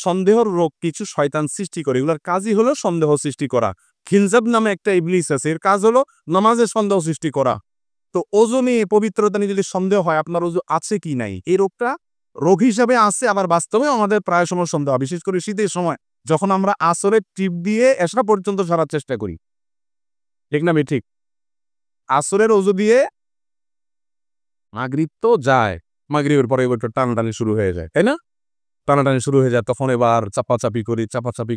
সন্দেহর রোগ কিছু শয়তান সৃষ্টি করে, এগুলোর কাজই হলো সন্দেহ সৃষ্টি করা। খিনজাব নামে একটা ইবলিস আছে, এর কাজ হলো নামাজে সন্দেহ সৃষ্টি করা। তো ওযু নিয়ে, পবিত্রতা নিয়ে যদি সন্দেহ হয় আপনার ওযু আছে কি নাই, এই রোগটা রোগ হিসাবে আছে, আবার বাস্তবে আমাদের প্রায় সময় সন্দেহ হয়, বিশেষ করে শীতের সময় যখন আমরা আসরের টিপ দিয়ে এশা পর্যন্ত সারার চেষ্টা করি। ঠিক না ঠিক? আসরের ওযু দিয়ে মাগরিব তো যায়, মাগরিবের পরে একটু টানাটানি শুরু হয়ে যায়, তাই না? টানাটানি শুরু হয়ে যায়, তখন এবার চাপাচাপি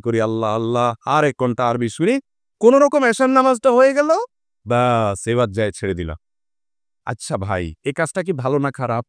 করি, আল্লাহ আল্লাহ, আর ১ ঘন্টা আর ২০ মিনিট, কোন রকম এশার নামাজটা হয়ে গেল, ব্যাস এবার যায় ছেড়ে দিলাম। আচ্ছা ভাই, এই কাজটা কি ভালো না খারাপ?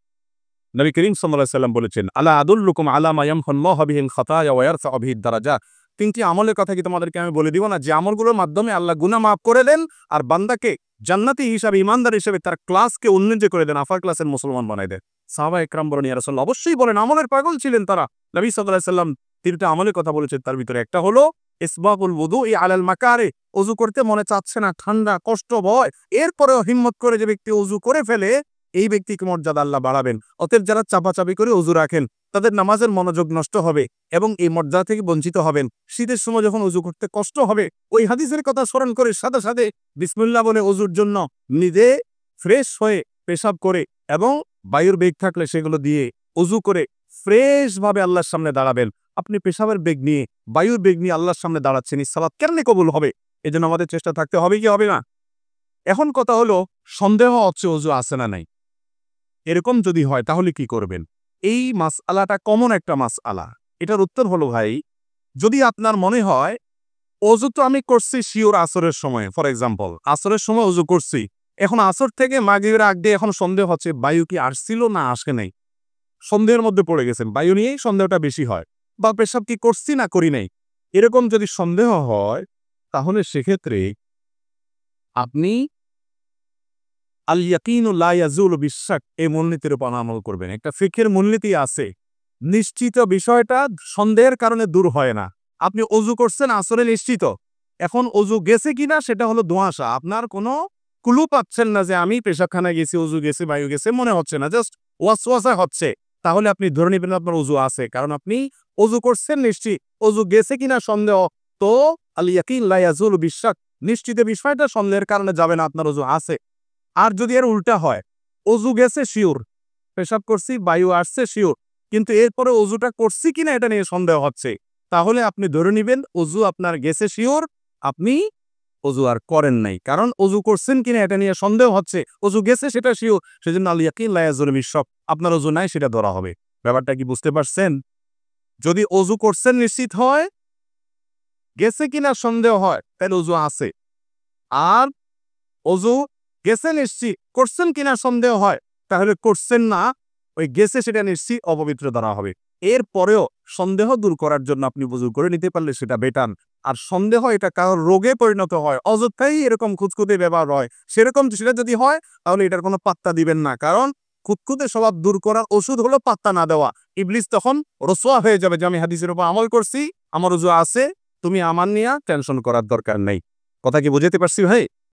নবী করিম সাল্লাল্লাহু আলাইহি সাল্লাম বলেছেন, আলা আদুল্লুকুম আলা মা ইয়ামহুল্লাহু বিহিল খাতায়া ওয়া ইয়ারফাউ বিহিদ দারাজাত। ৩টি আমলের কথা কি তোমাদেরকে আমি বলে দিব না, যে আমলগুলোর মাধ্যমে আল্লাহ গুনাহ মাফ করে দেন আর বান্দাকে জান্নাতি হিসাবে, ঈমানদার হিসেবে তার ক্লাসকে উন্নীত করে দেন, আফার ক্লাসের মুসলমান বানায় দেন। সাহাবা একরাম বলেন, ইয়া রাসূলুল্লাহ, অবশ্যই বলেন, আমলের পাগল ছিলেন তারা। নবী সাল্লাল্লাহু আলাইহি সাল্লাম ৩টা আমলের কথা বলেছেন, তার ভিতরে একটা হলো ইসবাগুল wudu'i আলাল মাকারে, ওযু করতে মনে চাচ্ছে না, ঠান্ডা, কষ্ট, ভয়, এরপরেও হিম্মত করে যে ব্যক্তি ওযু করে ফেলে, এই ব্যক্তিকে মর্যাদা আল্লাহ বাড়াবেন। অতএব যারা চাপাচাপি করে ওযু রাখেন তাদের নামাজের মনোযোগ নষ্ট হবে এবং এই মর্যাদা থেকে বঞ্চিত হবেন। শীতের সময় যখন ওযু করতে কষ্ট হবে, ওই হাদিসের কথা স্মরণ করে সাথে সাথে বিসমিল্লাহ বলে ওযুর জন্য নিজে ফ্রেশ হয়ে পেশাব করে এবং বায়ুর বেগ থাকলে সেগুলো দিয়ে ওযু করে ফ্রেশ ভাবে আল্লাহর সামনে দাঁড়াবেন। আপনি পেশাবের বেগ নিয়ে, বায়ুর বেগ নিয়ে আল্লাহর সামনে দাঁড়াচ্ছেন, এই সালাত কেমনে কবুল হবে? এজন্য আমাদের চেষ্টা থাকতে হবে কি হবে না? এখন কথা হলো, সন্দেহ হচ্ছে ওযু আছে না নাই। এরকম যদি হয় তাহলে কি করবেন? এই মাসআলাটা কমন একটা মাসআলা। এটার উত্তর হলো ভাই, যদি আপনার মনে হয় ওযু তো আমি করছি শিওর আসরের সময়, ফর এক্সাম্পল আসরের সময় ওযু করছি, এখন আসর থেকে মাগরিবের আগ দিয়ে এখন সন্দেহ হচ্ছে বায়ু কি আসছিল না আসে নাই, সন্দেহের মধ্যে পড়ে গেছেন, বায়ু নিয়েই সন্দেহটা বেশি হয়, বা পেশাব কি করছি না করি নাই, এরকম যদি সন্দেহ হয় তাহলে সেক্ষেত্রে আপনি আল ইয়াকিনু লা ইয়াজুলু বিশ-শাক এই মূলনীতির উপর আমল করবেন। একটা ফিকহের মূলনীতি আছে, নিশ্চিত বিষয়টা সন্দেহের কারণে দূর হয় না। আপনি ওযু করছেন আসরে নিশ্চিত, এখন ওযু গেছে কিনা সেটা হলো ধোঁয়াশা, আপনার কোনো ক্লু পাচ্ছেন না যে আমি পেশাবখানায় গেছি, ওযু গেছে, বায়ু গেছে, মনে হচ্ছে না, জাস্ট ওয়াসওয়াসা হচ্ছে, তাহলে আপনি ধরে নিবেন আপনার ওযু আছে, কারণ আপনি ওযু করছেন নিশ্চিত। ওযু গেছে কিনা সন্দেহ, তো আল ইয়াকিন লা ইয়াজুলু বিশ-শাক, নিশ্চিত বিষয়টা সন্দেহের কারণে যাবে না, আপনার ওযু আছে। আর যদি এর উল্টা হয়, ওযু গেছে শিওর, পেশাব করছি, বায়ু আসছে শিওর, কিন্তু এরপরে ওযুটা করছি কিনা এটা নিয়ে সন্দেহ হচ্ছে, তাহলে আপনি ধরে নিবেন ওযু আপনার গেছে শিওর, আপনি ওযু আর করেন নাই, কারণ ওযু করছেন কিনা এটা নিয়ে সন্দেহ হচ্ছে, ওযু গেছে সেটা শিওর, সেজন্য আল ইয়াকিন লা ইয়াজুলু বিশ-শাক, আপনার ওযু নাই সেটা ধরা হবে। ব্যাপারটা কি বুঝতে পারছেন? যদি ওযু করছেন নিশ্চিত হয়, গেছে কিনা সন্দেহ হয়, তাহলে ওযু আছে। আর ওযু গেছে নিশ্চিত, করছেন কিনা সন্দেহ হয়, তাহলে করছেন না, ওই গেছে সেটা নিশ্চিত, অপবিত্র ধরা হবে। এরপরেও সন্দেহ দূর করার জন্য আপনি ওযু করে নিতে পারলে সেটা বেটার। আর সন্দেহ এটা কারোর রোগে পরিণত হয়, অযথাই এরকম খুঁতখুঁতে ব্যবহার হয়, সেরকম সেটা যদি হয় তাহলে এটার কোনো পাত্তা দিবেন না, কারণ খুঁতখুঁতে স্বভাব দূর করার ওষুধ হলো পাত্তা না দেওয়া। ইবলিস তখন রসোয়া হয়ে যাবে যে আমি হাদিসের উপর আমল করছি, আমার ওযু আছে, তুমি আমার নিয়ে টেনশন করার দরকার নেই। কথা কি বুঝাতে পারছি ভাই?